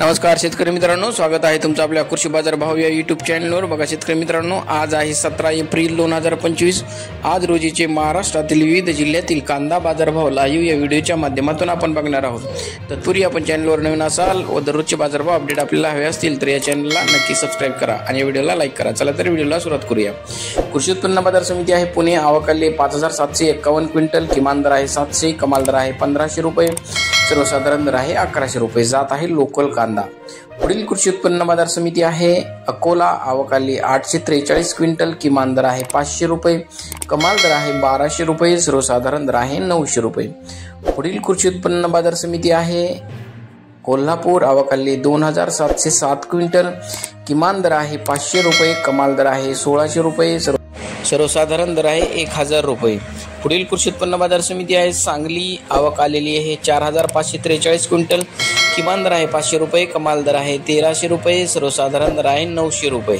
नमस्कार शेतकरी मित्रांनो, स्वागत आहे तुमचं आपल्या कृषी बाजार भाव या यूट्यूब चॅनलवर। बघा शेतकरी मित्रांनो, आज आहे 17 एप्रिल 2025। आज रोजीचे महाराष्ट्रातील विविध जिल्ह्यातील कांदा बाजारभाव लाईव्ह या व्हिडिओच्या माध्यमातून आपण बघणार आहोत। तत्पूर्वी आपण चॅनलवर नवीन असाल व दररोजचे बाजारभाव अपडेट आपल्याला हवे असतील तर या चॅनलला नक्की सबस्क्राइब करा आणि या व्हिडिओला लाईक करा। चला तर व्हिडिओला सुरुवात करूया। कृषी उत्पन्न बाजार समिती आहे पुणे, आवकाले 5751 क्विंटल, किमान दर आहे 700, कमाल दर आहे 1500 रुपये, सर्वसाधारण दर आहे 1100 रुपये। जात आहे लोकल कांदा। पुढील कृषी उत्पन्न बाजार समिती आहे अकोला, आवकाली 843 क्विंटल, किमान दर आहे 500 रुपये, कमाल दर आहे 1200 रुपये, सर्वसाधारण दर आहे 900 रुपये। पुढील कृषी उत्पन्न बाजार समिती आहे कोल्हापूर, आवकाली 2707 क्विंटल, किमान दर आहे 500 रुपये, कमाल दर आहे 1600 रुपये, सर्वसाधारण दर आहे 1000 रुपये। पुढील कृषी उत्पन्न बाजार समिती आहे सांगली, आवक आलेली आहे 4543 क्विंटल, किमान दर आहे 500 रुपये, कमाल दर आहे 1300 रुपये, सर्वसाधारण दर आहे 900 रुपये।